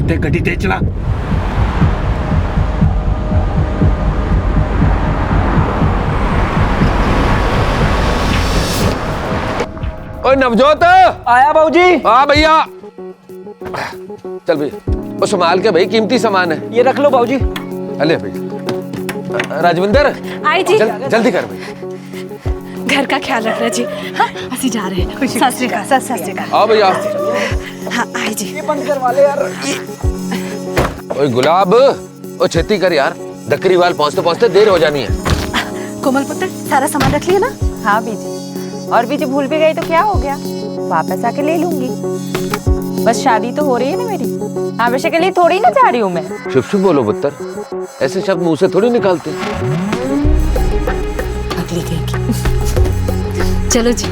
ते गड्डी तेज चला। ओए नवजोत, आया बाबूजी। हाँ भैया, चल भैया वो संभाल के भाई, कीमती सामान है। ये रख लो बाबूजी। अले भैया, राजविंदर आई जी। जल्दी कर भाई, घर का ख्याल रखना जी। हाँ ਅਸੀਂ जा रहे हैं। सत श्री अकाल। सत श्री अकाल। आओ भैया। हाँ आई जी। ये बंद करवा ले यार। ओए गुलाब, ओ छेती कर यार, दकरीवाल पहुंचते पहुंचते देर हो जानी है। कोमल पुत्र सारा सामान रख लिया ना? हाँ बीजी, और बीजी भूल भी गई तो क्या हो गया, वापस आके ले लूंगी। बस शादी तो हो रही है ना मेरी, हमेशा के लिए थोड़ी ना जा रही हूँ मैं। चुप चुप बोलो पुत्र, ऐसे शब्द मुंह से थोड़ी निकालते। अगली कहेगी। चलो जी।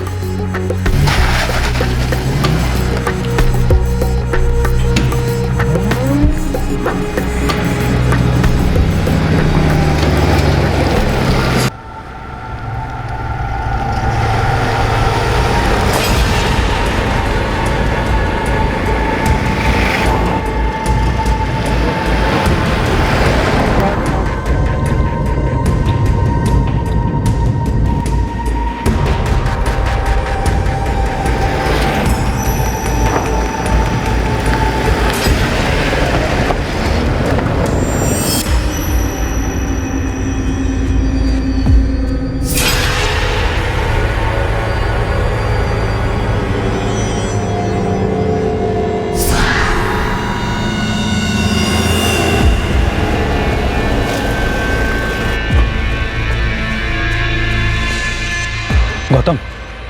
गौतम,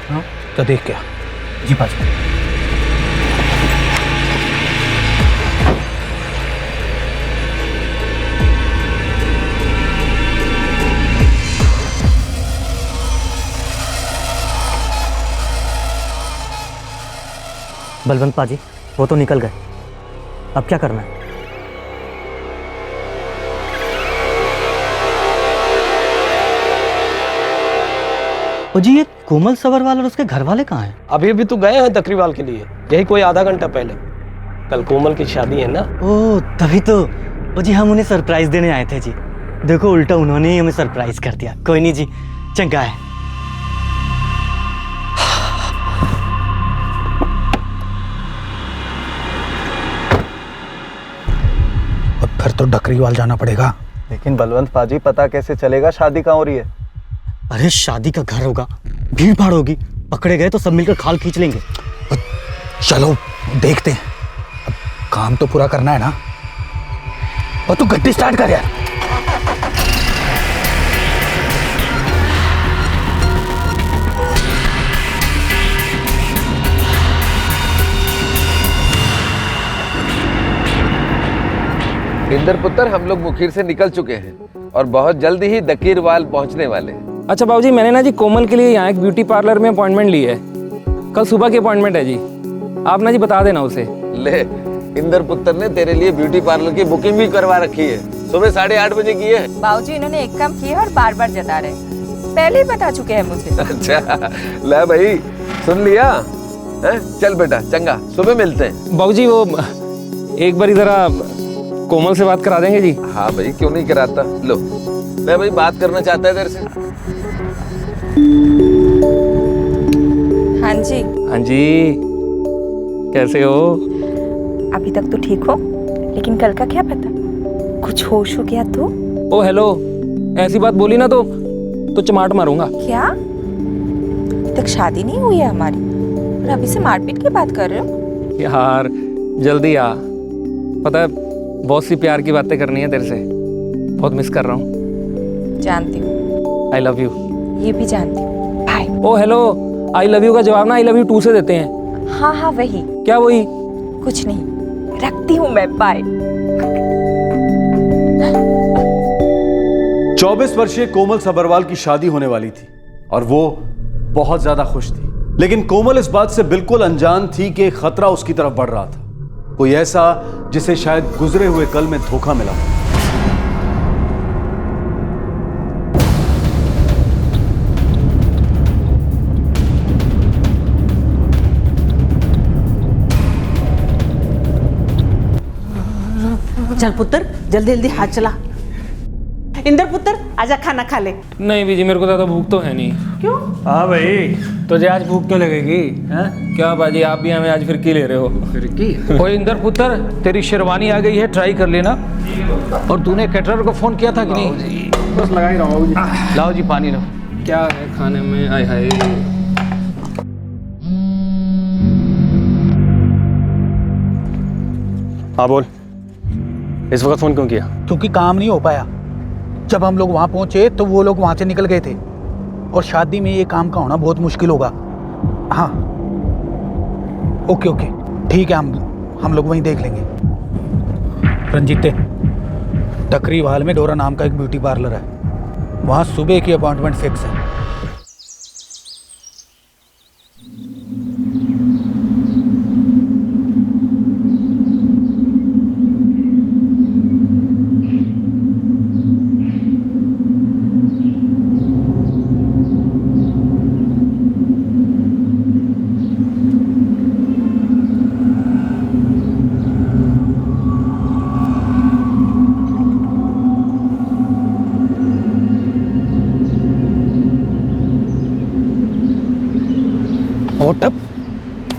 हाँ तो देख क्या जी पास। बलवंत पाजी वो तो निकल गए, अब क्या करना है? ओ जी, ये कोमल सबरवाल और उसके घर वाले कहाँ हैं? अभी अभी तो गए हैं दकरीवाल के लिए, यही कोई आधा घंटा पहले। कल कोमल की शादी है ना। ओ तभी तो। ओ जी, हम उन्हें सरप्राइज देने आए थे जी। देखो उल्टा उन्होंने ही हमें सरप्राइज कर दिया। कोई नहीं जी, चंगा है। अब फिर तो डकरीवाल जाना पड़ेगा। लेकिन बलवंत पाजी, पता कैसे चलेगा शादी कहाँ हो रही है? अरे शादी का घर होगा, भीड़ भाड़ होगी, पकड़े गए तो सब मिलकर खाल खींच लेंगे। चलो देखते हैं, अब काम तो पूरा करना है ना। और तू गड्डी स्टार्ट कर यार। इंदर पुत्र, हम लोग मुखीर से निकल चुके हैं और बहुत जल्दी ही दकीरवाल पहुंचने वाले हैं। अच्छा बाबूजी, मैंने ना जी कोमल के लिए यहाँ एक ब्यूटी पार्लर में अपॉइंटमेंट ली है। कल सुबह की अपॉइंटमेंट है जी, आप ना जी बता देना उसे। ले, इंदर पुत्र ने तेरे लिए ब्यूटी पार्लर की बुकिंग भी करवा रखी है, सुबह 8:30 बजे की है। बाबूजी इन्होंने एक काम किया और बार बार जता रहे, पहले ही बता चुके हैं मुझे। अच्छा ले भाई, सुन लिया है? चल बेटा, चंगा, सुबह मिलते हैं। बाबूजी वो एक बार जरा कोमल से बात करा देंगे जी। हाँ भाई, क्यों नहीं कराता। लो मैं भाई बात करना चाहता है तेरे से। हाँ जी। हाँ जी, कैसे हो? अभी तक तो ठीक हो, लेकिन कल का क्या पता, कुछ होश हो गया तो। ओ हेलो, ऐसी बात बोली ना तो चमाट मारूंगा। क्या अभी तक शादी नहीं हुई है हमारी और अभी से मारपीट की बात कर रहे हो? यार जल्दी आ, पता है बहुत सी प्यार की बातें करनी है तेरे से, बहुत मिस कर रहा हूँ। जानती हूँ। I love you. ये भी जानती हूँ। Bye. Oh hello, I love you का जवाब ना आई लव यू 2 से देते हैं। हाँ हाँ वही। क्या वही? कुछ नहीं, रखती हूँ मैं, बाय। 24 वर्षीय कोमल सबरवाल की शादी होने वाली थी और वो बहुत ज्यादा खुश थी, लेकिन कोमल इस बात से बिल्कुल अनजान थी कि खतरा उसकी तरफ बढ़ रहा था, कोई ऐसा जिसे शायद गुजरे हुए कल में धोखा मिला। चल पुत्र जल्दी जल्दी हाथ चला। इंदर पुत्र आजा खाना खा ले। नहीं बीजी, मेरे को ज़्यादा भूख तो है नहीं। क्यों? हाँ भाई, तुझे आज भूख क्यों लगेगी? हैं? क्या बाजी, आप भी हमें आज फिरकी ले रहे हो? फिरकी? ओए इंदर पुत्र, तेरी शेरवानी आ गई है, ट्राई कर लेना। और तूने कैटरर को फोन किया था कि नहीं? बस लगा ही रहा हूँ। लाओ जी पानी लो। क्या है खाने में? आय हाय। हाँ बोल, इस वक्त फोन क्यों किया? क्योंकि काम नहीं हो पाया। जब हम लोग वहां पहुंचे तो वो लोग वहां से निकल गए थे, और शादी में ये काम का होना बहुत मुश्किल होगा। हाँ ओके ओके ठीक है, हम लोग वहीं देख लेंगे। रंजीते, डकरीवाल में डोरा नाम का एक ब्यूटी पार्लर है, वहाँ सुबह की अपॉइंटमेंट फिक्स है।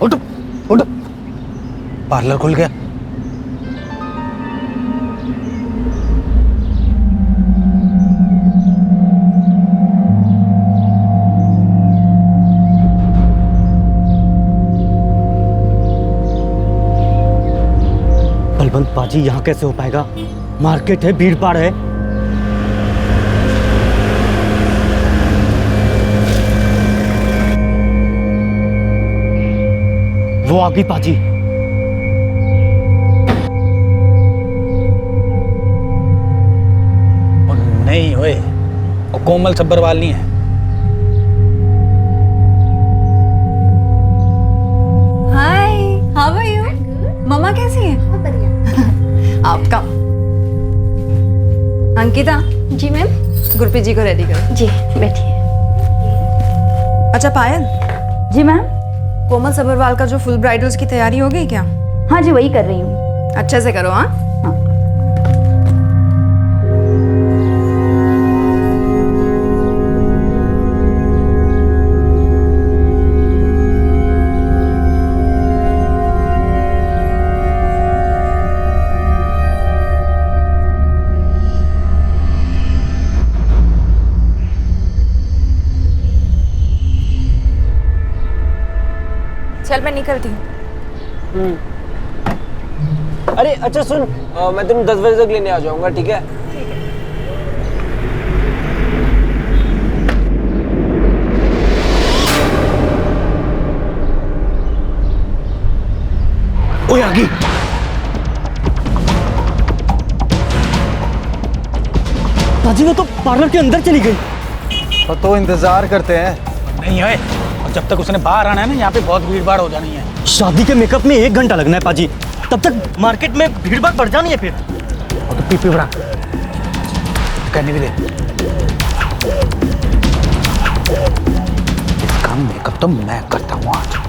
उठ पार्लर खुल गया। बलवंत पाजी, यहाँ कैसे हो पाएगा? मार्केट है, भीड़ भाड़ है। वो आ गई पाजी। नहीं ओए, वो कोमल सब्बरवाल नहीं है। हाय, हाउ आर यू? मम्मा कैसी है? आपका अंकिता। जी मैम। गुरप्रीत जी को रेडी करो। जी बैठिए। अच्छा पायल। जी मैम। कोमल सब्बरवाल का जो फुल ब्राइडल्स की तैयारी हो गई क्या? हाँ जी, वही कर रही हूँ। अच्छे से करो। हाँ चल मैं निकलती हूँ। अरे अच्छा सुन, मैं तुम्हें 10 बजे तक लेने आ जाऊंगा, ठीक है? ओए आगे। पाजी, वो तो पार्लर के अंदर चली गई। तो इंतजार करते हैं। नहीं ओए, और जब तक उसने बाहर आना है ना, यहाँ पे बहुत भीड़ भाड़ हो जानी है। शादी के मेकअप में 1 घंटा लगना है पाजी, तब तक मार्केट में भीड़ भाड़ बढ़ जानी है फिर। और तो पी बड़ा करने भी दे। इसका मेकअप तो मैं करता हूँ आज।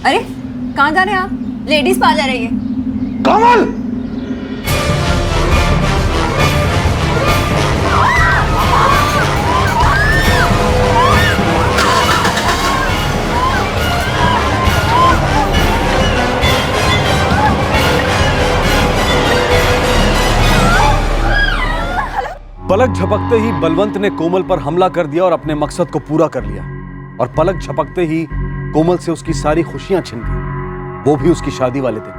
अरे कहाँ जा रहे हैं आप? लेडीज पा जा रही है। कमल! पलक झपकते ही बलवंत ने कोमल पर हमला कर दिया और अपने मकसद को पूरा कर लिया। और पलक झपकते ही कोमल से उसकी सारी खुशियां छिन गई, वो भी उसकी शादी वाले दिन।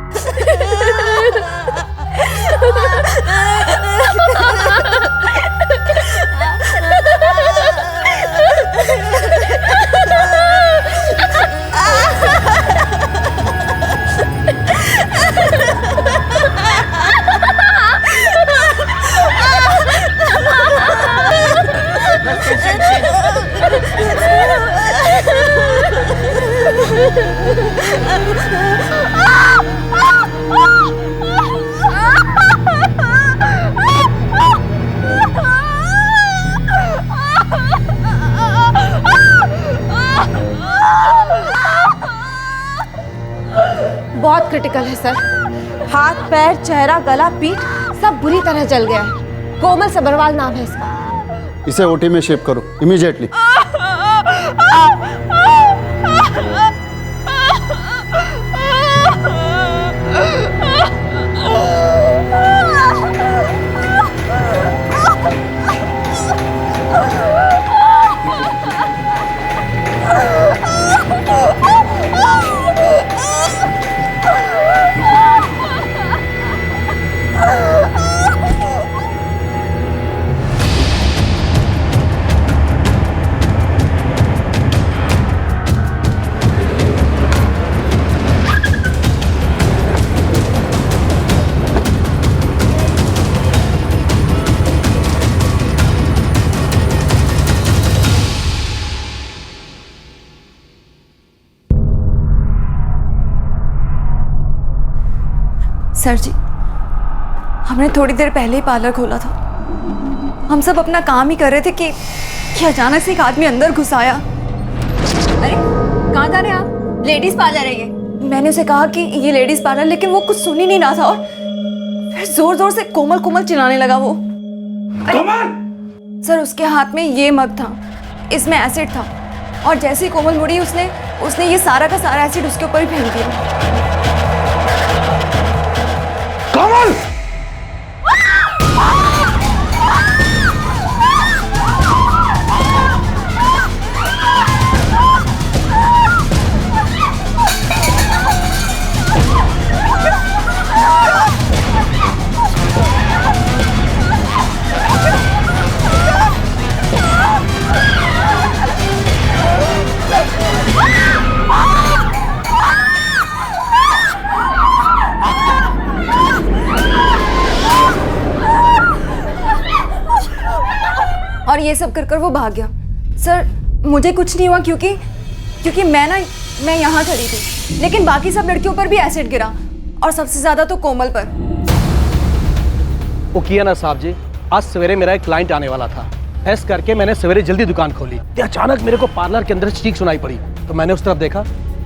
क्रिटिकल है सर। हाथ पैर चेहरा गला पीठ सब बुरी तरह जल गया है। कोमल सब्रवाल नाम है इसका। इसे ओटी में शिफ्ट करो इमीडिएटली। सर जी, हमने थोड़ी देर पहले ही पार्लर खोला था। हम सब अपना काम ही कर रहे थे कि अचानक से एक आदमी अंदर घुस आया। अरे कहाँ जा रहे हैं आप? लेडीज पार्लर है ये। मैंने उसे कहा कि ये लेडीज पार्लर, लेकिन वो कुछ सुन ही नहीं रहा था और फिर जोर जोर से कोमल कोमल चिल्लाने लगा वो। कोमल! सर उसके हाथ में ये मग था, इसमें एसिड था और जैसे ही कोमल मुड़ी उसने ये सारा का सारा एसिड उसके ऊपर ही फेंक दिया। कमल! और ये सब कर वो भाग गया। सर मुझे कुछ नहीं हुआ क्योंकि मैं यहाँ खड़ी थी, लेकिन बाकी सब लड़कियों पर भी एसिड गिरा और सबसे ज्यादा तो कोमल पर। वो किया ना साहब जी, आज सवेरे मेरा एक क्लाइंट आने वाला था। ऐस करके मैंने सवेरे जल्दी दुकान खोली तो अचानक मेरे को पार्लर के अंदर चीख सुनाई पड़ी। तो मैंने उस तरफ देखा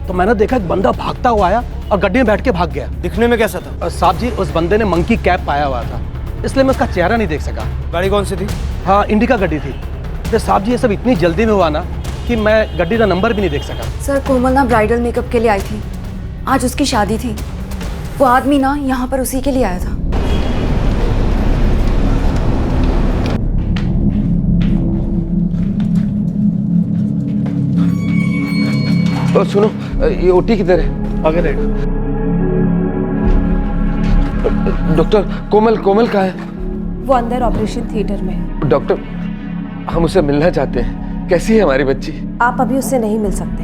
तो मैंने देखा एक बंदा भागता हुआ आया और गड्डी में बैठ के भाग गया। दिखने में कैसा था? साहब जी उस बंदे ने मंकी कैप पाया हुआ था, इसलिए मैं उसका चेहरा नहीं देख सका। गाड़ी कौन सी थी? हाँ इंडिका गड्डी थी। तो साहब जी ये सब इतनी जल्दी में हुआ ना कि मैं गड्डी का नंबर भी नहीं देख सका। सर कोमल ना ब्राइडल मेकअप के लिए आई थी, आज उसकी शादी थी। वो आदमी ना यहाँ पर उसी के लिए आया था। तो सुनो, ये ओटी किधर है? आगे देख। डॉक्टर कोमल कहाँ है? वो अंदर ऑपरेशन थिएटर में है। डॉक्टर हम उससे मिलना चाहते हैं। कैसी है हमारी बच्ची? आप अभी उससे नहीं मिल सकते,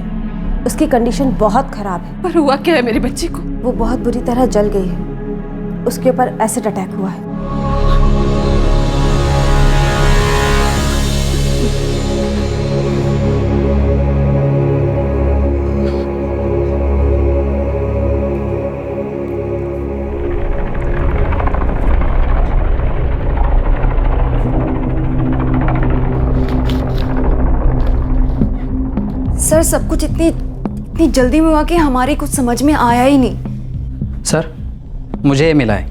उसकी कंडीशन बहुत खराब है। पर हुआ क्या है मेरी बच्ची को? वो बहुत बुरी तरह जल गई है, उसके ऊपर एसिड अटैक हुआ है। सर सब कुछ इतनी जल्दी में हुआ कि हमारी कुछ समझ में आया ही नहीं। सर मुझे ये मिला है।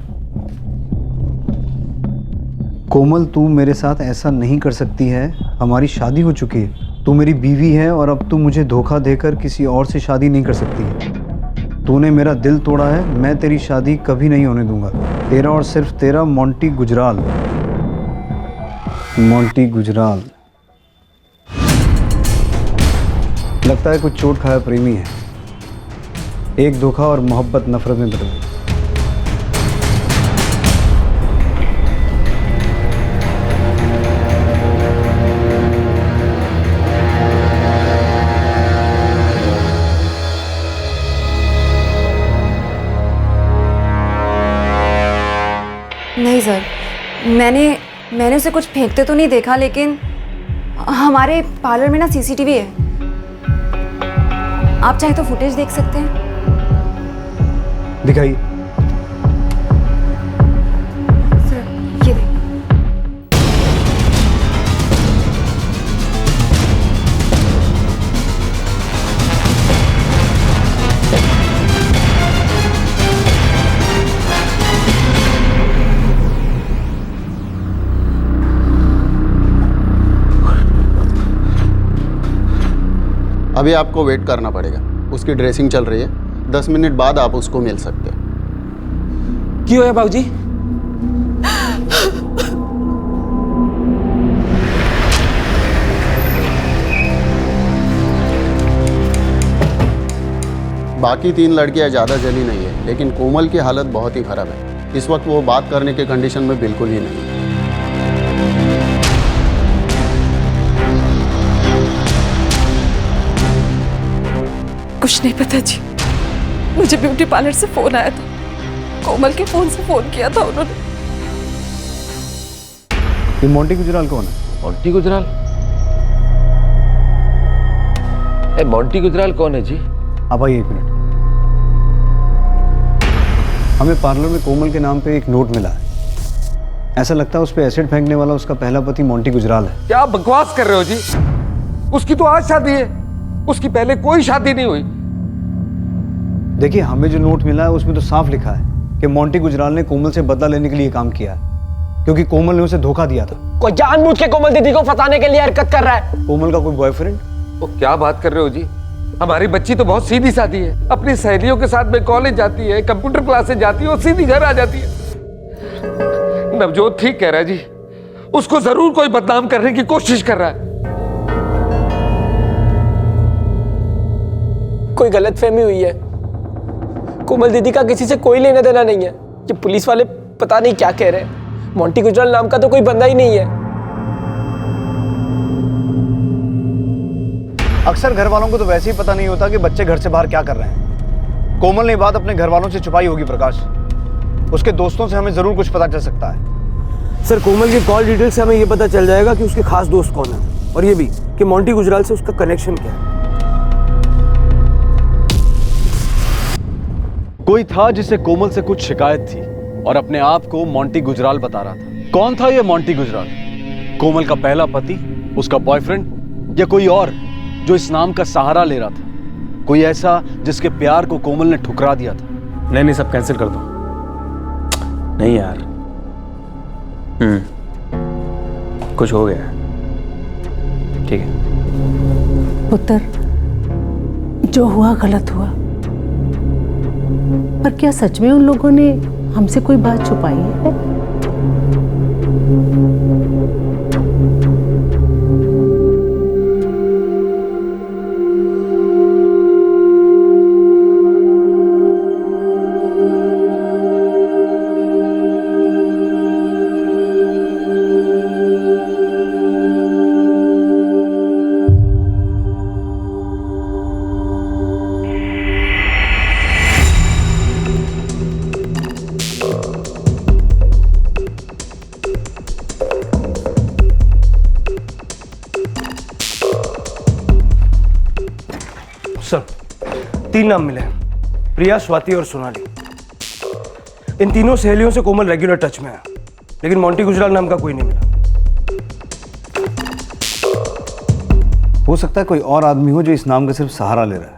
कोमल तू मेरे साथ ऐसा नहीं कर सकती है, हमारी शादी हो चुकी है, तू मेरी बीवी है और अब तू मुझे धोखा देकर किसी और से शादी नहीं कर सकती है। तूने मेरा दिल तोड़ा है, मैं तेरी शादी कभी नहीं होने दूंगा। तेरा और सिर्फ तेरा मोंटी गुजराल। मोंटी गुजराल लगता है कुछ चोट खाया प्रेमी है। एक धोखा और मोहब्बत नफरत में बदल गई। नहीं सर, मैंने उसे कुछ फेंकते तो नहीं देखा, लेकिन हमारे पार्लर में ना सीसीटीवी है। आप चाहे तो फुटेज देख सकते हैं। दिखाइए। सर ये देख। अभी आपको वेट करना पड़ेगा, उसकी ड्रेसिंग चल रही है, 10 मिनट बाद आप उसको मिल सकते हैं। क्यों है बाबूजी? बाकी 3 लड़कियां ज़्यादा जली नहीं है, लेकिन कोमल की हालत बहुत ही ख़राब है। इस वक्त वो बात करने के कंडीशन में बिल्कुल ही नहीं है। कुछ नहीं पता जी, मुझे ब्यूटी पार्लर से फोन आया था, कोमल के फोन से फोन किया था उन्होंने। ये मोंटी गुजराल कौन है? मोंटी गुजराल? मोंटी गुजराल कौन है जी? आप आइए 1 मिनट। हमें पार्लर में कोमल के नाम पे एक नोट मिला है। ऐसा लगता है उस पे एसिड फेंकने वाला उसका पहला पति मोंटी गुजराल है। क्या बकवास कर रहे हो जी? उसकी तो आज शादी है, उसकी पहले कोई शादी नहीं हुई। देखिए, हमें जो नोट मिला है उसमें तो साफ लिखा है कि मोंटी गुजराल ने कोमल से बदला लेने के लिए काम किया है, क्योंकि कोमल ने उसे धोखा दिया था। कोई जानबूझ के कोमल दीदी को फंसाने के लिए हरकत कर रहा है। कोमल का कोई बॉयफ्रेंड? वो क्या बात कर रहे हो जी? हमारी बच्ची तो बहुत सीधी सादी है, अपनी सहेलियों के साथ में कॉलेज जाती है, कंप्यूटर क्लासेस जाती है और सीधी घर आ जाती है। नवजोत ठीक कह रहा है जी, उसको जरूर कोई बदनाम करने की कोशिश कर रहा है। कोई गलतफहमी हुई है। कोमल दीदी का किसी से कोई लेना देना नहीं है। ये पुलिस वाले पता नहीं क्या कह रहे हैं। मोंटी गुजराल नाम का तो कोई बंदा ही नहीं है। अक्सर घर वालों को तो वैसे ही पता नहीं होता कि बच्चे घर से बाहर क्या कर रहे हैं। कोमल ने बात अपने घर वालों से छुपाई होगी प्रकाश। उसके दोस्तों से हमें जरूर कुछ पता चल सकता है। सर, कोमल की कॉल डिटेल से हमें ये पता चल जाएगा कि उसके खास दोस्त कौन है, और ये भी कि मोंटी गुजराल से उसका कनेक्शन क्या है। कोई था जिसे कोमल से कुछ शिकायत थी और अपने आप को मोंटी गुजराल बता रहा था। कौन था यह मोंटी गुजराल? कोमल का पहला पति, उसका बॉयफ्रेंड, या कोई और जो इस नाम का सहारा ले रहा था? कोई ऐसा जिसके प्यार को कोमल ने ठुकरा दिया था? नहीं, सब कैंसिल कर दो। नहीं यार, कुछ हो गया। ठीक है पुत्र, जो हुआ गलत हुआ, पर क्या सच में उन लोगों ने हमसे कोई बात छुपाई है? सर, 3 नाम मिले हैं, प्रिया, स्वाति और सोनाली। इन तीनों सहेलियों से कोमल रेगुलर टच में है, लेकिन मोंटी गुजराल नाम का कोई नहीं मिला। हो सकता है कोई और आदमी हो जो इस नाम का सिर्फ सहारा ले रहा है।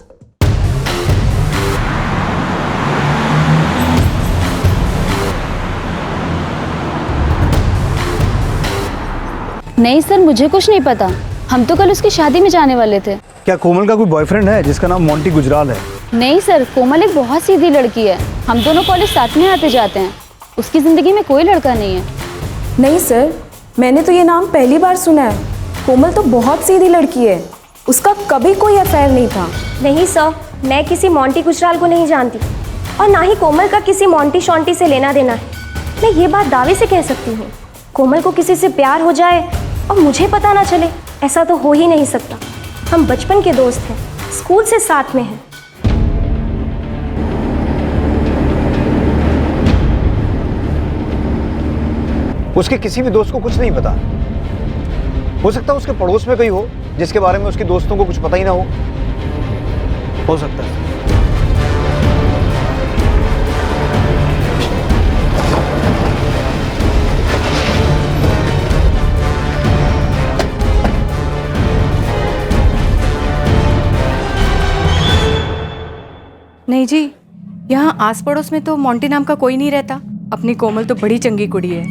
नहीं सर, मुझे कुछ नहीं पता। हम तो कल उसकी शादी में जाने वाले थे। क्या कोमल का कोई बॉयफ्रेंड है जिसका नाम मोंटी गुजराल है? नहीं सर, कोमल एक बहुत सीधी लड़की है। हम दोनों कॉलेज साथ में आते जाते हैं। उसकी ज़िंदगी में कोई लड़का नहीं है। नहीं सर, मैंने तो ये नाम पहली बार सुना है। कोमल तो बहुत सीधी लड़की है, उसका कभी कोई अफेयर नहीं था। नहीं सर, मैं किसी मोंटी गुजराल को नहीं जानती, और ना ही कोमल का किसी मोंटी शॉन्टी से लेना देना है। मैं ये बात दावे से कह सकती हूँ, कोमल को किसी से प्यार हो जाए और मुझे पता ना चले, ऐसा तो हो ही नहीं सकता। हम बचपन के दोस्त हैं, स्कूल से साथ में हैं। उसके किसी भी दोस्त को कुछ नहीं पता। हो सकता है उसके पड़ोस में कोई हो जिसके बारे में उसके दोस्तों को कुछ पता ही ना हो सकता है। नहीं जी, यहाँ आस पड़ोस में तो मोंटी नाम का कोई नहीं रहता। अपनी कोमल तो बड़ी चंगी कुड़ी है,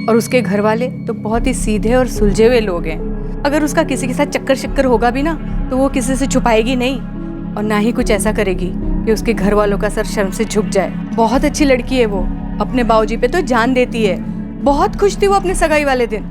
और उसके घर वाले तो बहुत ही सीधे और सुलझे हुए लोग हैं। अगर उसका किसी के साथ चक्कर शक्कर होगा भी ना तो वो किसी से छुपाएगी नहीं और ना ही कुछ ऐसा करेगी कि उसके घर वालों का सर शर्म से झुक जाए। बहुत अच्छी लड़की है वो, अपने बाबूजी पे तो जान देती है। बहुत खुश थी वो अपने सगाई वाले दिन।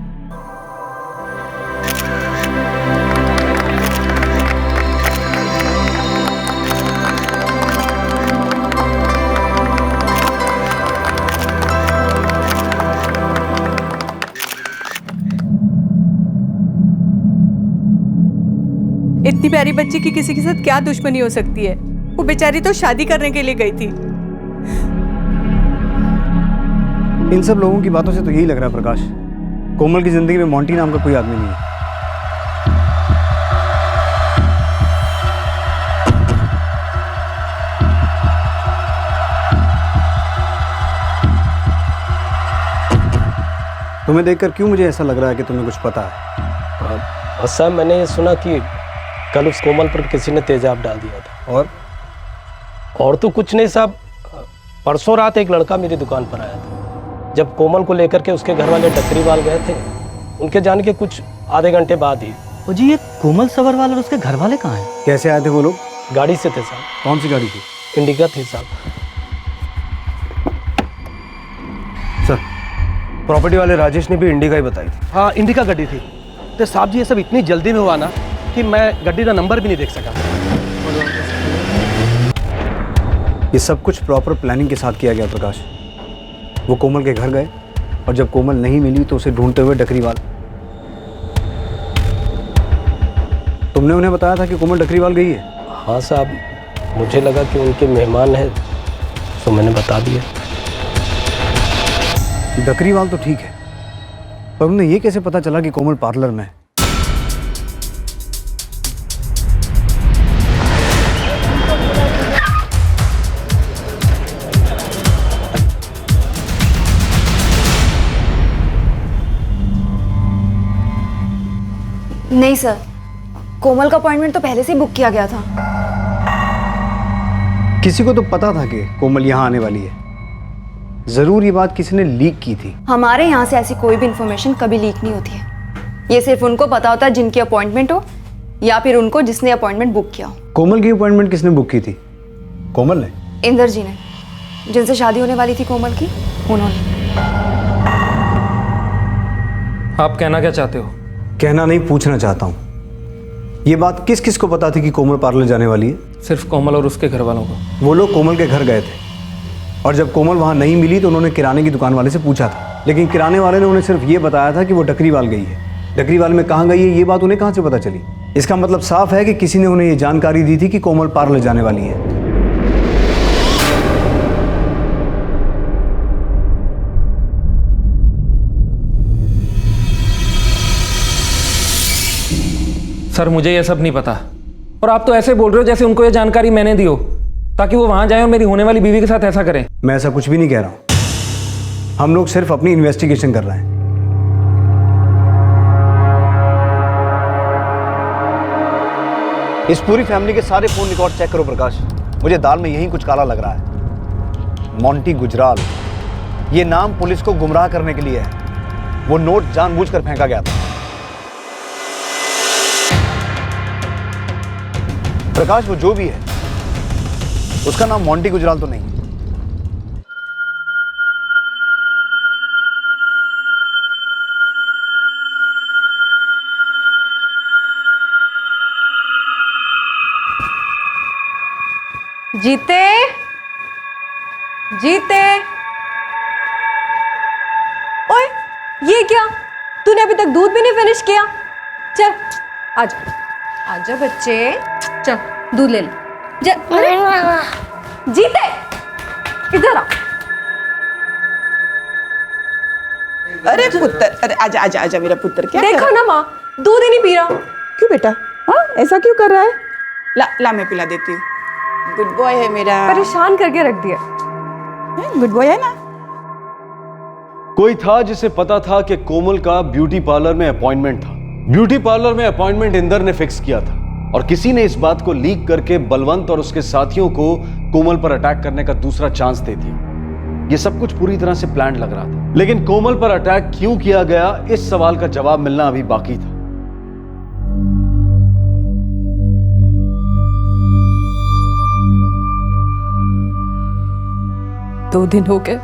इतनी प्यारी बच्ची की किसी के साथ क्या दुश्मनी हो सकती है? वो बेचारी तो शादी करने के लिए गई थी। इन सब लोगों की बातों से तो यही लग रहा है प्रकाश, कोमल की जिंदगी में मोंटी नाम का कोई आदमी नहीं है। तुम्हें देखकर क्यों मुझे ऐसा लग रहा है कि तुम्हें कुछ पता है? साहब मैंने ये सुना कि कल उस कोमल पर किसी ने तेजाब डाल दिया था। और तो कुछ नहीं साहब, परसों रात एक लड़का मेरी दुकान पर आया था। जब कोमल को लेकर के उसके घर वाले डकरीवाल गए थे, उनके जाने के कुछ आधे घंटे बाद ही। ओ जी, ये कोमल सबरवाल और उसके घर वाले कहाँ हैं? कैसे आए थे वो लोग? गाड़ी से थे साहब। कौन सी गाड़ी थी? इंडिका थी साहब। सर, प्रॉपर्टी वाले राजेश ने भी इंडिका ही बताई थी। हाँ, इंडिका गाड़ी थी। तो साहब जी ये सब इतनी जल्दी में हुआ ना कि मैं गाड़ी का नंबर भी नहीं देख सका। ये सब कुछ प्रॉपर प्लानिंग के साथ किया गया प्रकाश। वो कोमल के घर गए और जब कोमल नहीं मिली तो उसे ढूंढते हुए डकरीवाल। तुमने उन्हें बताया था कि कोमल डकरीवाल गई है? हाँ साहब, मुझे लगा कि उनके मेहमान हैं तो मैंने बता दिया। डकरीवाल तो ठीक है, पर उन्हें ये कैसे पता चला कि कोमल पार्लर में है? नहीं सर, कोमल का अपॉइंटमेंट तो पहले से ही बुक किया गया था। किसी को तो पता था कि कोमल यहाँ आने वाली है। जरूर ये बात किसी ने लीक की थी। हमारे यहाँ से ऐसी कोई भी इंफॉर्मेशन कभी लीक नहीं होती है। ये सिर्फ उनको पता होता है जिनकी अपॉइंटमेंट हो या फिर उनको जिसने अपॉइंटमेंट बुक किया हो। कोमल की अपॉइंटमेंट किसने बुक की थी? कोमल ने? इंदर जी ने, जिनसे शादी होने वाली थी कोमल की, उन्होंने। आप कहना क्या चाहते हो? कहना नहीं, पूछना चाहता हूँ। ये बात किस किस को पता थी कि कोमल पार्लर जाने वाली है? सिर्फ कोमल और उसके घर वालों को। वो लोग कोमल के घर गए थे और जब कोमल वहाँ नहीं मिली तो उन्होंने किराने की दुकान वाले से पूछा था, लेकिन किराने वाले ने उन्हें सिर्फ ये बताया था कि वो डकरीवाल गई है। डकरीवाल में कहाँ गई है ये बात उन्हें कहाँ से पता चली? इसका मतलब साफ है कि किसी ने उन्हें ये जानकारी दी थी कि कोमल पार्लर जाने वाली है। सर, मुझे ये सब नहीं पता और आप तो ऐसे बोल रहे हो जैसे उनको ये जानकारी मैंने दी हो ताकि वो वहां जाएं और मेरी होने वाली बीवी के साथ ऐसा करें। मैं ऐसा कुछ भी नहीं कह रहा हूं। हम लोग सिर्फ अपनी इन्वेस्टिगेशन कर रहे हैं। इस पूरी फैमिली के सारे फोन रिकॉर्ड चेक करो प्रकाश। मुझे दाल में यही कुछ काला लग रहा है। मोंटी गुजराल, ये नाम पुलिस को गुमराह करने के लिए है। वो नोट जानबूझकर फेंका गया था। प्रकाश, वो जो भी है उसका नाम मोंटी गुजराल तो नहीं है। जीते, जीते, ओए, ये क्या? तूने अभी तक दूध भी नहीं फिनिश किया। चल आजा, आजा बच्चे, चल दूध ले ले। अरे जीते, इधर आ। अरे पुत्र, अरे आजा आजा आजा मेरा पुत्र। क्या देखो ना माँ, दूध ही नहीं पी रहा। क्यों बेटा? हाँ, ऐसा क्यों कर रहा है? ला ला, मैं पिला देती हूँ। गुड बॉय है मेरा। परेशान करके रख दिया। गुड बॉय है ना। कोई था जिसे पता था कि कोमल का ब्यूटी पार्लर में अपॉइंटमेंट था। ब्यूटी पार्लर में अपॉइंटमेंट इंदर ने फिक्स किया था और किसी ने इस बात को लीक करके बलवंत और उसके साथियों को कोमल पर अटैक करने का दूसरा चांस दे दिया। यह सब कुछ पूरी तरह से प्लान्ड लग रहा था, लेकिन कोमल पर अटैक क्यों किया गया इस सवाल का जवाब मिलना अभी बाकी था। 2 दिन हो गए,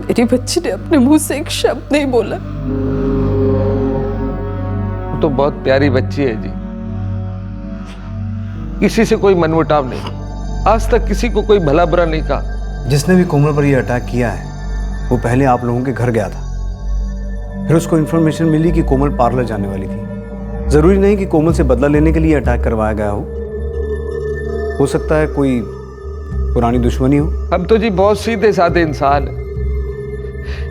मेरी बच्ची ने अपने मुंह से एक शब्द नहीं बोला। वो तो बहुत प्यारी बच्ची है जी, किसी से कोई मनमुटाव नहीं, आज तक किसी को कोई भला बुरा नहीं कहा। जिसने भी कोमल पर यह अटैक किया है वो पहले आप लोगों के घर गया था, फिर उसको इन्फॉर्मेशन मिली कि कोमल पार्लर जाने वाली थी। जरूरी नहीं कि कोमल से बदला लेने के लिए अटैक करवाया गया हो सकता है कोई पुरानी दुश्मनी हो। हम तो जी बहुत सीधे साधे इंसान हैं।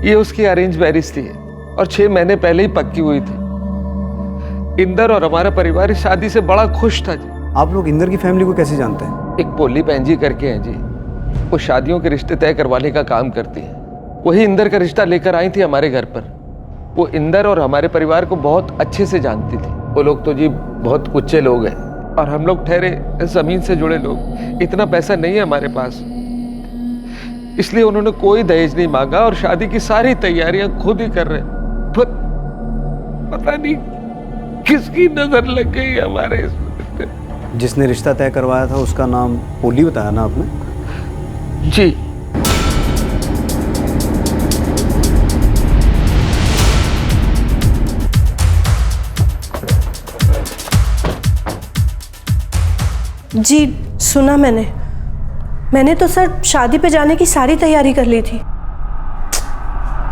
ये उसकी अरेंज मैरिज थी और 6 महीने पहले ही पक्की हुई थी। इंदर और हमारा परिवार इस शादी से बड़ा खुश था जी। आप लोग इंदर की फैमिली को कैसे जानते हैं? एक पोली बहन जी करके हैं जी, वो शादियों के रिश्ते तय करवाने का काम करती है। वही इंदर का रिश्ता लेकर आई थी हमारे घर पर। वो इंदर और हमारे परिवार को बहुत अच्छे से जानती थी। वो लोग तो जी बहुत उच्चे लोग हैं और हम लोग ठहरे जमीन से जुड़े लोग। इतना पैसा नहीं है हमारे पास, इसलिए उन्होंने कोई दहेज नहीं मांगा और शादी की सारी तैयारियां खुद ही कर रहे हैं। पर पता नहीं किसकी नजर लग गई हमारे इस पे। जिसने रिश्ता तय करवाया था उसका नाम पोली बताया ना आपने? जी। जी सुना मैंने तो सर शादी पे जाने की सारी तैयारी कर ली थी।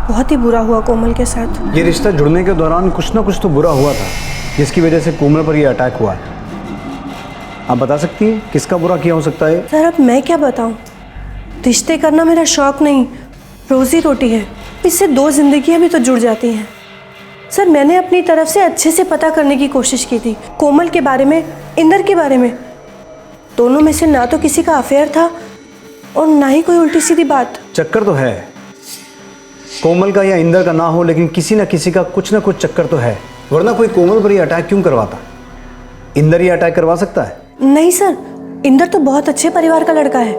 बहुत ही बुरा हुआ कोमल के साथ। ये रिश्ता जुड़ने के दौरान कुछ ना कुछ तो बुरा हुआ था जिसकी वजह से कोमल पर ये अटैक हुआ है। आप बता सकती हैं किसका बुरा किया हो सकता है? सर अब मैं क्या बताऊं, रिश्ते करना मेरा शौक नहीं, रोजी रोटी है। इससे 2 जिंदगियां भी तो जुड़ जाती हैं। सर मैंने अपनी तरफ से अच्छे से पता करने की कोशिश की थी, कोमल के बारे में, इंदर के बारे में। दोनों में से ना तो किसी का अफेयर था और ना ही कोई उल्टी सीधी बात। चक्कर तो है, कोमल का या इंदर का ना हो लेकिन किसी ना किसी का कुछ ना कुछ चक्कर तो है, वरना कोई कोमल पर ये अटैक क्यों करवाता? इंदर ये अटैक करवा सकता है? नहीं सर, इंदर तो बहुत अच्छे परिवार का लड़का है,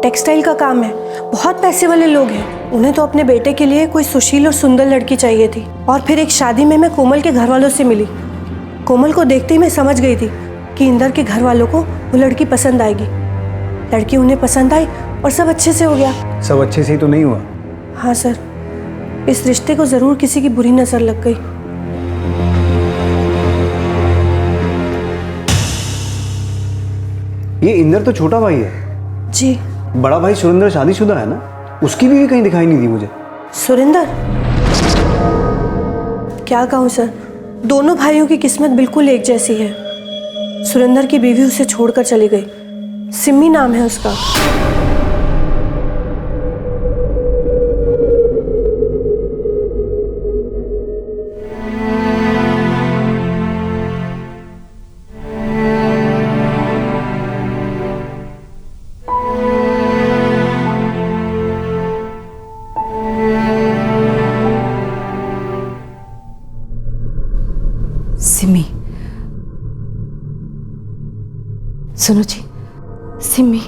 टेक्सटाइल का काम है, बहुत पैसे वाले लोग हैं। उन्हें तो अपने बेटे के लिए कोई सुशील और सुंदर लड़की चाहिए थी। और फिर एक शादी में मैं कोमल के घर वालों से मिली। कोमल को देखते ही मैं समझ गई थी कि इंदर के घर वालों को वो लड़की पसंद आएगी। लड़की उन्हें पसंद आई और सब अच्छे से हो गया। सब अच्छे से ही तो नहीं हुआ। हाँ सर, इस रिश्ते को जरूर किसी की बुरी नजर लग गई। ये इंदर तो छोटा भाई है जी। बड़ा भाई सुरेंद्र शादीशुदा है ना, उसकी बीवी कहीं दिखाई नहीं दी मुझे। सुरेंद्र? क्या कहूँ सर, दोनों भाइयों की किस्मत बिल्कुल एक जैसी है। सुरेंद्र की बीवी उसे छोड़कर चली गई, सिम्मी नाम है उसका। सिमी, सुनो जी, सिमी।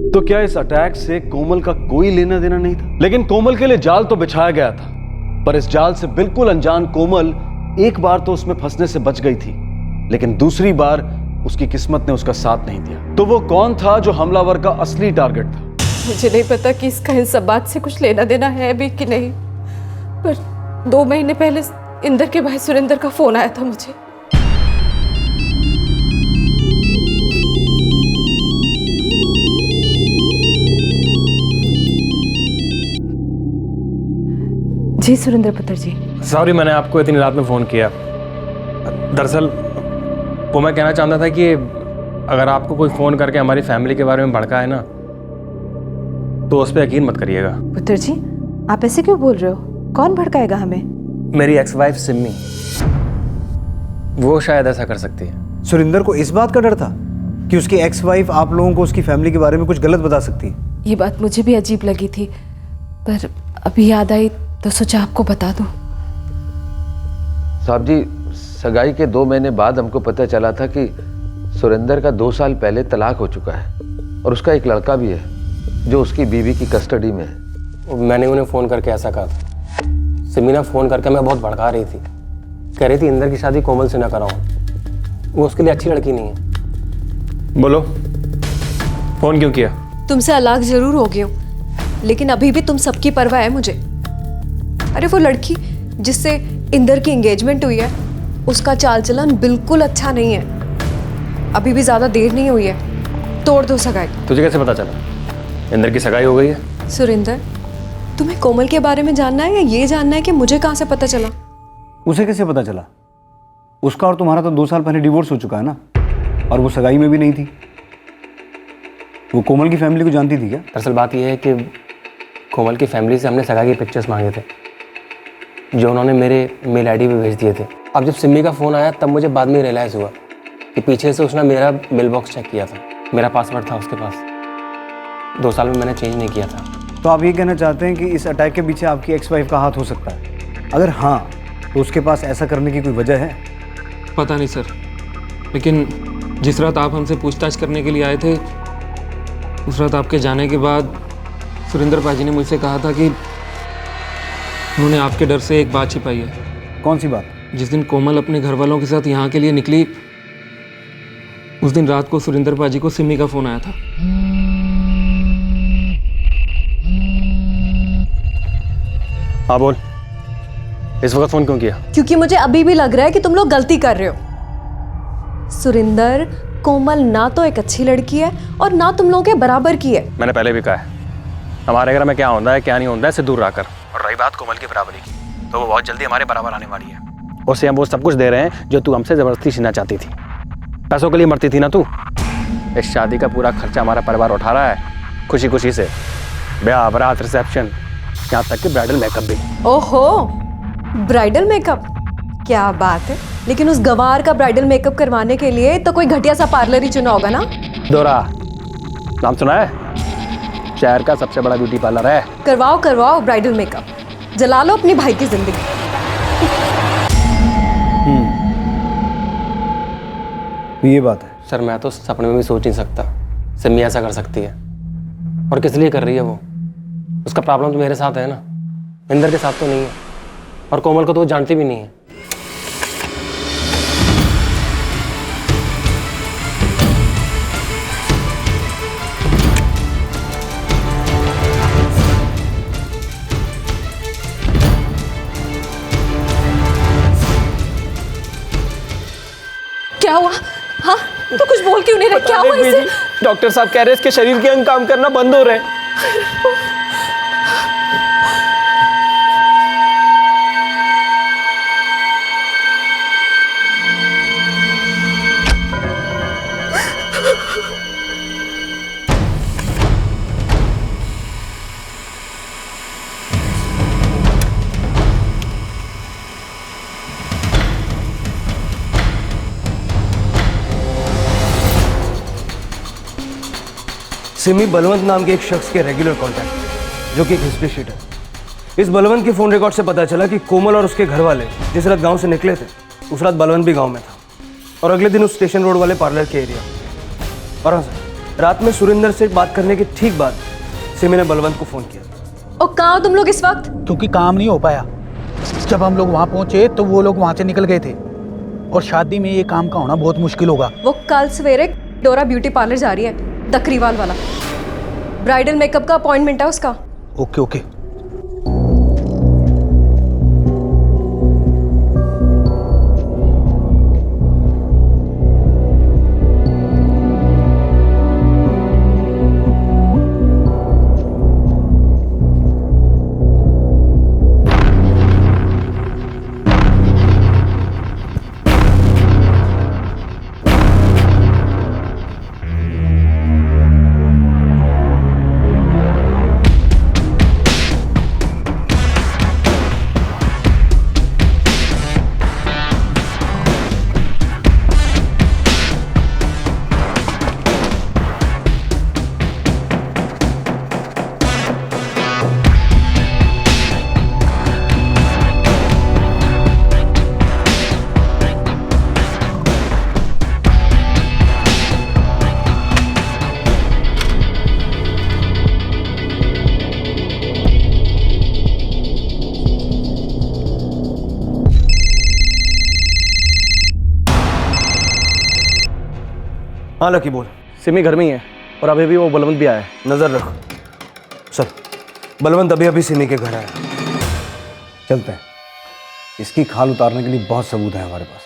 तो क्या इस अटैक से कोमल का कोई लेना देना नहीं था? लेकिन कोमल के लिए जाल तो बिछाया गया था, पर इस जाल से बिल्कुल अनजान कोमल एक बार तो उसमें फंसने से बच गई थी, लेकिन दूसरी बार उसकी किस्मत ने उसका साथ नहीं दिया। तो वो कौन था जो हमलावर का असली टारगेट था? मुझे नहीं पता कि इसका इन सब बात से कुछ लेना देना है भी कि नहीं, पर 2 महीने पहले इंदर के भाई सुरेंद्र का फोन आया था मुझे। जी सुरेंद्र पुत्र जी। सॉरी मैंने आपको इतनी रात में फ़ोन किया। दरअसल वो मैं कहना चाहता था कि अगर आपको कोई फ़ोन करके हमारी फैमिली के बारे में भड़काए ना, तो उस पर यकीन मत करिएगा। पुत्र जी आप ऐसे क्यों बोल रहे हो? कौन भड़काएगा हमें? मेरी एक्स वाइफ सिम्मी, वो शायद ऐसा कर सकती है। सुरेंद्र को इस बात का डर था कि उसकी एक्स वाइफ आप लोगों को उसकी फैमिली के बारे में कुछ गलत बता सकती है। ये बात मुझे भी अजीब लगी थी, पर अभी याद आई तो सोचा आपको बता दूं। साहब जी, सगाई के 2 महीने बाद हमको पता चला था कि सुरेंद्र का 2 साल पहले तलाक हो चुका है। और उसका एक लड़का भी है जो उसकी बीवी की कस्टडी में है। मैंने उन्हें फ़ोन करके ऐसा कहा था। सिमीना फ़ोन करके मैं बहुत भड़का रही थी, कह रही थी इंदर की शादी कोमल से ना कराऊं, वो उसके लिए अच्छी लड़की नहीं है। बोलो, फ़ोन क्यों किया? तुमसे अलग जरूर हो गई हूँ, लेकिन अभी भी तुम सबकी परवाह है मुझे। अरे वो लड़की जिससे इंदर की एंगेजमेंट हुई है, उसका चाल चलन बिल्कुल अच्छा नहीं है। अभी भी ज़्यादा देर नहीं हुई है, तोड़ दो सगाई। तुझे कैसे पता चला इंदर की सगाई हो गई है? सुरिंदर, तुम्हें कोमल के बारे में जानना है या ये जानना है कि मुझे कहाँ से पता चला? उसे कैसे पता चला? उसका और तुम्हारा तो 2 साल पहले डिवोर्स हो चुका है ना, और वो सगाई में भी नहीं थी। वो कोमल की फैमिली को जानती थी क्या? दरअसल बात यह है कि कोमल की फैमिली से हमने सगाई के पिक्चर्स मांगे थे, जो उन्होंने मेरे मेल आईडी पे भेज दिए थे। अब जब सिमी का फ़ोन आया तब मुझे बाद में रियलाइज़ हुआ कि पीछे से उसने मेरा मेल बॉक्स चेक किया था। मेरा पासवर्ड था उसके पास, 2 साल में मैंने चेंज नहीं किया था। तो आप ये कहना चाहते हैं कि इस अटैक के पीछे आपकी एक्स वाइफ का हाथ हो सकता है? अगर हाँ, तो उसके पास ऐसा करने की कोई वजह है? पता नहीं सर, लेकिन जिस रात आप हमसे पूछताछ करने के लिए आए थे, उस रात आपके जाने के बाद सुरेंद्र पाजी ने मुझसे कहा था कि उन्होंने आपके डर से एक बात छिपाई है। कौन सी बात? जिस दिन कोमल अपने घर वालों के साथ यहाँ के लिए निकली, उस दिन रात को सुरेंद्र पाजी को सिमी का फ़ोन आया था। हाँ बोल, इस वक्त फ़ोन क्यों किया? क्योंकि मुझे अभी भी लग रहा है कि तुम लोग गलती कर रहे हो। सुरिंदर, कोमल ना तो एक अच्छी लड़की है और ना तुम लोगों के बराबर की है। मैंने पहले भी कहा है, हमारे घर में क्या होता है क्या नहीं होता है इससे दूर रहकर। और रही बात कोमल की बराबरी की, तो वो बहुत जल्दी हमारे बराबर आने वाली है। उसे हम वो सब कुछ दे रहे हैं जो तू हमसे ज़बरदस्ती छीनना चाहती थी। पैसों के लिए मरती थी ना तू। इस शादी का पूरा खर्चा हमारा परिवार उठा रहा है, खुशी खुशी से। ब्याह, बारात, रिसेप्शन, यहाँ तक कि ब्राइडल मेकअप भी। ओहो, ब्राइडल मेकअप, क्या बात है। लेकिन उस गवार का ब्राइडल मेकअप करवाने के लिए तो कोई घटिया सा पार्लर ही चुना होगा ना? दोरा नाम सुना है? शहर का सबसे बड़ा ब्यूटी पार्लर है। करवाओ करवाओ ब्राइडल मेकअप, जला लो अपनी भाई की जिंदगी। ये बात है सर, मैं तो सपने में भी सोच नहीं सकता सिमी ऐसा कर सकती है। और किस लिए कर रही है वो? उसका प्रॉब्लम तो मेरे साथ है ना, इंदर के साथ तो नहीं है। और कोमल को तो वो जानती भी नहीं है। क्या हुआ? हाँ, तो कुछ बोल क्यों नहीं रहे? क्या हुआ इसे? डॉक्टर साहब कह रहे हैं इसके शरीर के अंग काम करना बंद हो रहे हैं। सिमी बलवंत नाम के एक शख्स के रेगुलर कॉन्टैक्ट, जो कि एक हिस्ट्री शीट है। इस बलवंत के फ़ोन रिकॉर्ड से पता चला कि कोमल और उसके घर वाले जिस रात गांव से निकले थे, उस रात बलवंत भी गांव में था, और अगले दिन उस स्टेशन रोड वाले पार्लर के एरिया। और हाँ सर, रात में सुरेंद्र से बात करने के ठीक बाद सिमी ने बलवंत को फ़ोन किया। और कहाँ हो तुम लोग इस वक्त? क्योंकि काम नहीं हो पाया। जब हम लोग वहाँ पहुँचे तो वो लोग वहाँ से निकल गए थे, और शादी में ये काम का होना बहुत मुश्किल होगा। वो कल सवेरे डोरा ब्यूटी पार्लर जा रही है, दकरीवाल वाला। ब्राइडल मेकअप का अपॉइंटमेंट है उसका। Okay okay. हाँ लकी बोल। सिमी घर में ही है और अभी भी वो बलवंत भी आया है। नजर रख। चल, बलवंत अभी अभी सिमी के घर आया। चलते हैं, इसकी खाल उतारने के लिए बहुत सबूत है हमारे पास।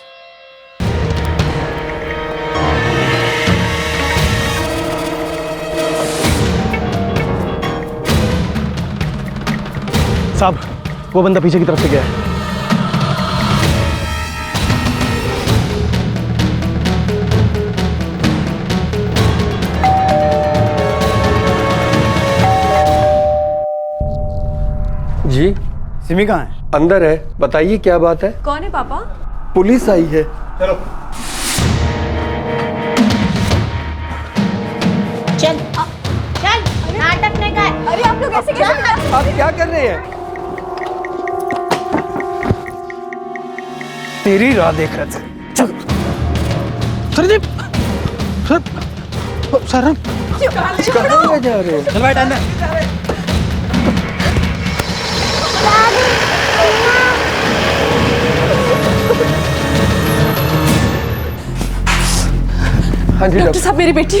साहब वो बंदा पीछे की तरफ से गया है। जी सिमी कहाँ है? अंदर है, बताइए क्या बात है? कौन है पापा? पुलिस आई है। चलो चल चल, नाटक नहीं कर। अरे आप लोग ऐसे कैसे? आप क्या कर रहे हैं? तेरी राह देख रहे थे। चल सरदीप, सर कहाँ जा रहे हैं? चल बैठ अंदर। हाँ जी डॉक्टर साहब, मेरी बेटी।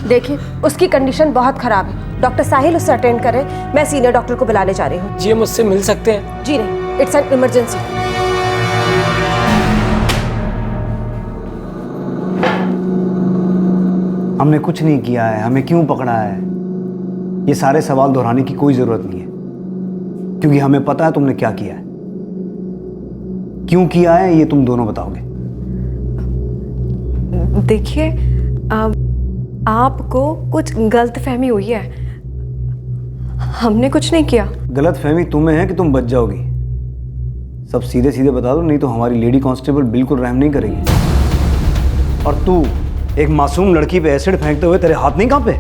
देखिए उसकी कंडीशन बहुत खराब है। डॉक्टर साहिल उससे अटेंड करें। मैं सीनियर डॉक्टर को बुलाने जा रही हूँ। जी हम उससे मिल सकते हैं? जी नहीं, इट्स एन इमरजेंसी। हमने कुछ नहीं किया है, हमें क्यों पकड़ा है? ये सारे सवाल दोहराने की कोई जरूरत नहीं है, क्योंकि हमें पता है तुमने क्या किया है। क्यों किया है ये तुम दोनों बताओगे। देखिए, आपको कुछ गलतफहमी हुई है। हमने कुछ नहीं किया। गलतफहमी तुम्हें है कि तुम बच जाओगी। सब सीधे सीधे बता दो, नहीं तो हमारी लेडी कांस्टेबल बिल्कुल रहम नहीं करेगी। और तू एक मासूम लड़की पे एसिड फेंकते हुए तेरे हाथ नहीं कांपे?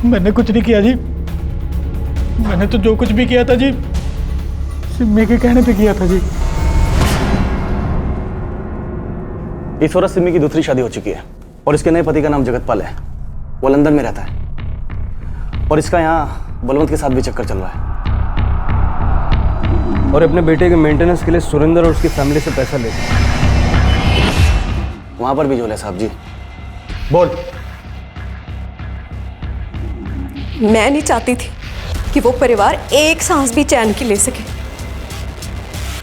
मैंने कुछ नहीं किया जी। मैंने तो जो कुछ भी किया था जी, सिम्मी के कहने पे किया था जी। इस औरत सिमी की दूसरी शादी हो चुकी है और इसके नए पति का नाम जगतपाल है। वो लंदन में रहता है और इसका यहाँ बलवंत के साथ भी चक्कर चल रहा है। और अपने बेटे के मेंटेनेंस के लिए सुरेंद्र और उसकी फैमिली से पैसा लेते हैं। वहां पर भी झोल है साहब जी। बोल। मैं नहीं चाहती थी कि वो परिवार एक सांस भी चैन की ले सके,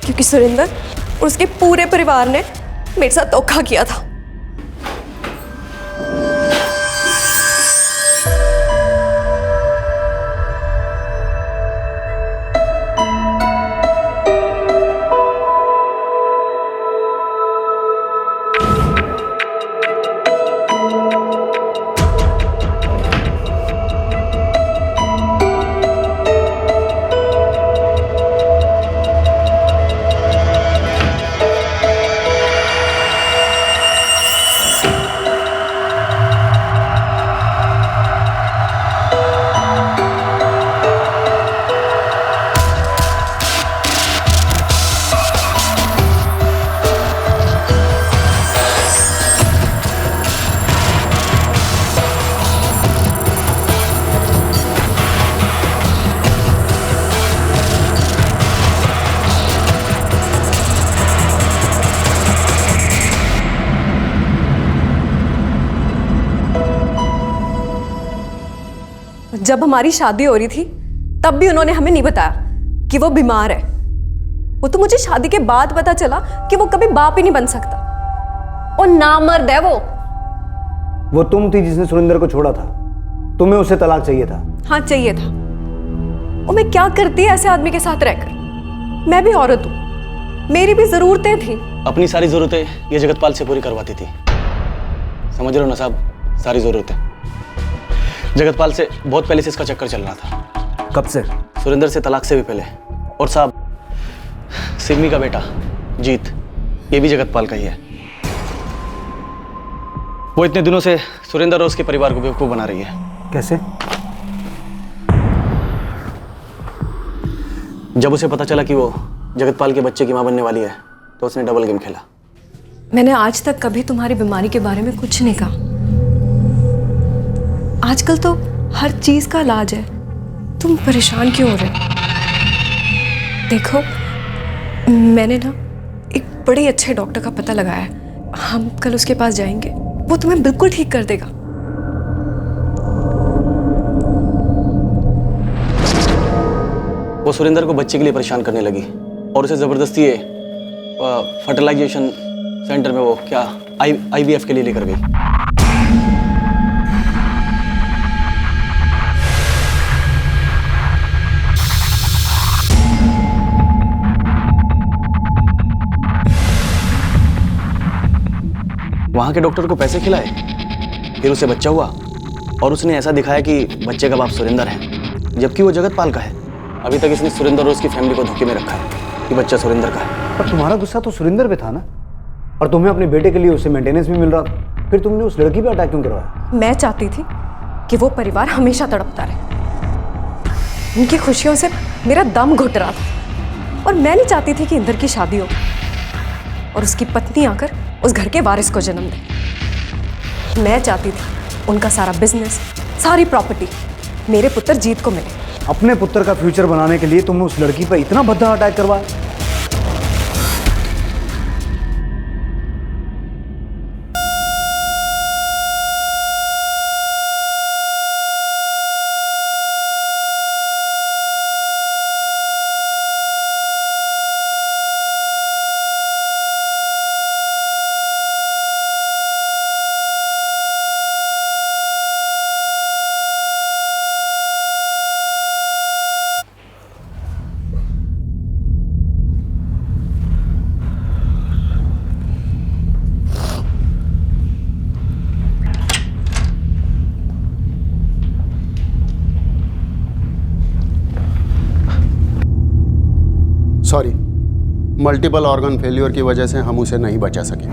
क्योंकि सुरेंद्र और उसके पूरे परिवार ने मेरे साथ धोखा किया था। जब हमारी शादी हो रही थी तब भी उन्होंने हमें नहीं बताया कि वो बीमार है। वो तो मुझे शादी के बाद पता चला कि वो कभी बाप ही नहीं बन सकता और नामर्द है वो। वो तुम थी जिसने सुरेंद्र को छोड़ा था। तुम्हें उससे तलाक चाहिए था। हाँ चाहिए था। और मैं क्या करती है ऐसे आदमी के साथ रहकर? मैं भी औरत हूँ, मेरी भी जरूरतें थी। अपनी सारी जरूरतें ये जगतपाल से पूरी करवाती थी। समझ रहे हो ना साहब, सारी जरूरतें। जगतपाल से बहुत पहले से इसका चक्कर चल रहा था। कब से? सुरेंद्र से तलाक से भी पहले। और साहब सिमी का बेटा जीत, ये भी जगतपाल का ही है। वो इतने दिनों से सुरेंद्र और उसके परिवार को बेवकूफ बना रही है। कैसे? जब उसे पता चला कि वो जगतपाल के बच्चे की मां बनने वाली है तो उसने डबल गेम खेला। मैंने आज तक कभी तुम्हारी बीमारी के बारे में कुछ नहीं कहा। आजकल तो हर चीज का इलाज है, तुम परेशान क्यों हो रहे हो? देखो, मैंने ना एक बड़े अच्छे डॉक्टर का पता लगाया है। हम कल उसके पास जाएंगे, वो तुम्हें बिल्कुल ठीक कर देगा। वो सुरेंद्र को बच्चे के लिए परेशान करने लगी और उसे ज़बरदस्ती फर्टिलाइजेशन सेंटर में वो क्या IVF के लिए लेकर गई। वहाँ के डॉक्टर को पैसे खिलाए, फिर उसे बच्चा हुआ और उसने ऐसा दिखाया कि बच्चे का बाप सुरेंद्र है, जबकि वो जगतपाल का है। अभी तक इसने सुरेंद्र और उसकी फैमिली को धोखे में रखा है कि बच्चा सुरेंद्र का है। पर तुम्हारा गुस्सा तो सुरेंद्र पे था ना, और तुम्हें अपने बेटे के लिए उससे मेंटेनेंस भी मिल रहा था, फिर तुमने उस लड़की पे अटैक क्यों करवाया? मैं चाहती थी कि वो परिवार हमेशा तड़पता रहे। उनकी खुशियों से मेरा दम घुट रहा था, और मैं नहीं चाहती थी कि इंदर की शादी हो और उसकी पत्नी आकर उस घर के वारिस को जन्म दे। मैं चाहती थी उनका सारा बिजनेस, सारी प्रॉपर्टी मेरे पुत्र जीत को मिले। अपने पुत्र का फ्यूचर बनाने के लिए तुमने उस लड़की पर इतना भद्दा अटैक करवाया? सॉरी, मल्टीपल ऑर्गन फेल्योर की वजह से हम उसे नहीं बचा सके।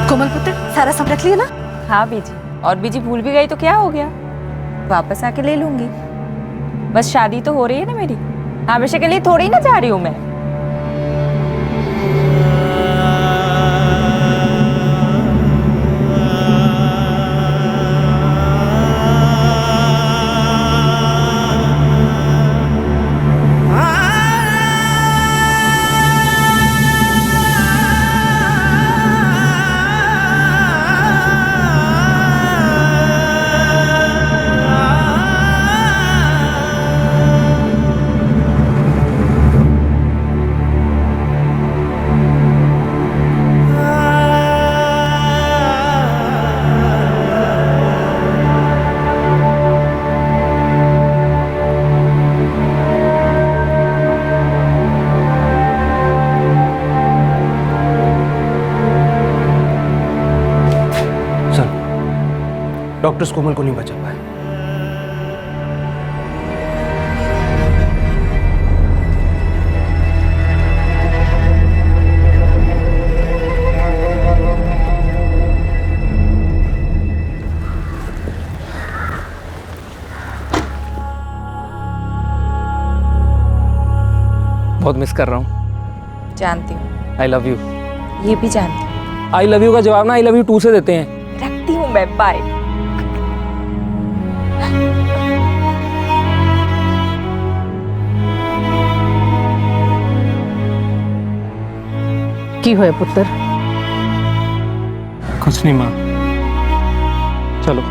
कोमल पुत्र, सारा सब रख लिया ना? हाँ बीजी, और बीजी भूल भी गई तो क्या हो गया, वापस आके ले लूंगी। बस शादी तो हो रही है ना मेरी, हमेशा के लिए थोड़ी ना जा रही हूँ मैं। डॉक्टर्स कोमल को नहीं बचा पाए। बहुत मिस कर रहा हूँ। जानती हूँ। I love you. ये भी जानती हूँ। आई लव यू का जवाब ना आई लव यू 2 से देते हैं। रखती हूँ मैं, बाय। की होए पुत्र? कुछ नहीं माँ, चलो।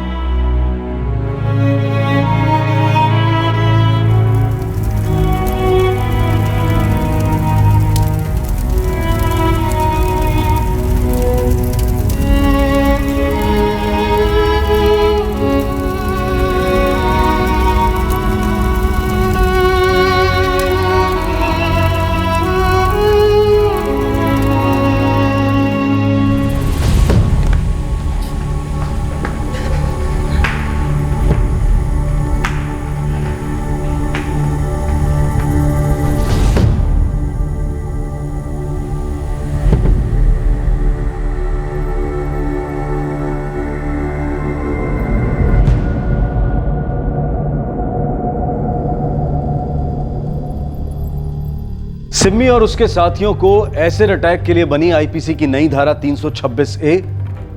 सिम्मी और उसके साथियों को एसिड अटैक के लिए बनी आईपीसी की नई धारा 326A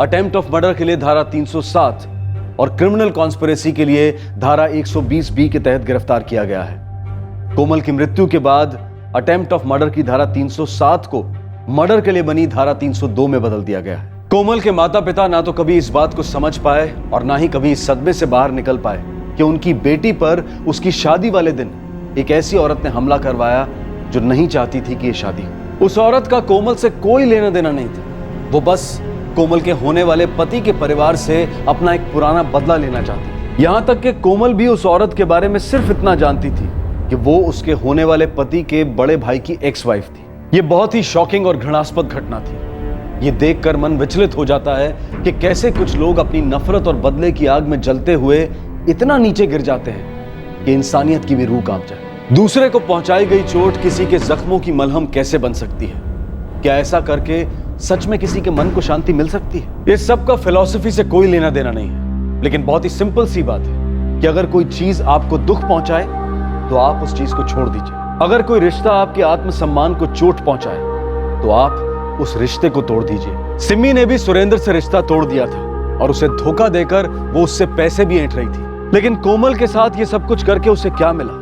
अटेम्प्ट ऑफ मर्डर के लिए धारा 307 और क्रिमिनल कॉन्स्पिरेसी के लिए धारा 120 के तहत गिरफ्तार किया गया है। कोमल की मृत्यु के बाद अटेम्प्ट ऑफ मर्डर की धारा 307 को मर्डर के लिए बनी धारा 302 में बदल दिया गया है। कोमल के माता पिता ना तो कभी इस बात को समझ पाए और ना ही कभी इस सदमे से बाहर निकल पाए कि उनकी बेटी पर उसकी शादी वाले दिन एक ऐसी औरत ने हमला करवाया जो नहीं चाहती थी कि ये शादी हो। उस औरत का कोमल से कोई लेना देना नहीं था। वो बस कोमल के होने वाले पति के परिवार से अपना एक पुराना बदला लेना चाहती थी। यहां तक कि कोमल भी उस औरत के बारे में सिर्फ इतना जानती थी कि वो उसके होने वाले पति के बड़े भाई की एक्स वाइफ थी। ये बहुत ही शॉकिंग और घृणास्पद घटना थी। ये देखकर मन विचलित हो जाता है कि कैसे कुछ लोग अपनी नफरत और बदले की आग में जलते हुए इतना नीचे गिर जाते हैं कि इंसानियत की भी रूह कांप जाए। दूसरे को पहुंचाई गई चोट किसी के जख्मों की मलहम कैसे बन सकती है? क्या ऐसा करके सच में किसी के मन को शांति मिल सकती है? इस सब का फिलॉसफी से कोई लेना देना नहीं है, लेकिन बहुत ही सिंपल सी बात है कि अगर कोई चीज आपको दुख पहुंचाए तो आप उस चीज को छोड़ दीजिए। अगर कोई रिश्ता आपके आत्मसम्मान को चोट पहुंचाए तो आप उस रिश्ते को तोड़ दीजिए। सिमी ने भी सुरेंद्र से रिश्ता तोड़ दिया था और उसे धोखा देकर वो उससे पैसे भी ऐंठ रही थी। लेकिन कोमल के साथ ये सब कुछ करके उसे क्या मिला,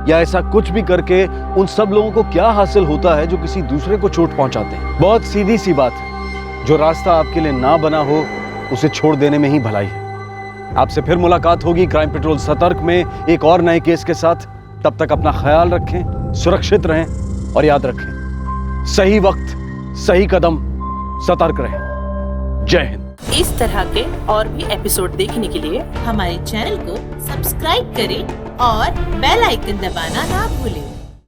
या ऐसा कुछ भी करके उन सब लोगों को क्या हासिल होता है जो किसी दूसरे को चोट पहुंचाते हैं? बहुत सीधी सी बात है, जो रास्ता आपके लिए ना बना हो उसे छोड़ देने में ही भलाई है। आपसे फिर मुलाकात होगी क्राइम पेट्रोल सतर्क में एक और नए केस के साथ। तब तक अपना ख्याल रखें, सुरक्षित रहें और याद रखें, सही वक्त सही कदम, सतर्क रहें। जय हिंद। इस तरह के और भी एपिसोड देखने के लिए हमारे चैनल को सब्सक्राइब करें और बेल आइकन दबाना ना भूलें।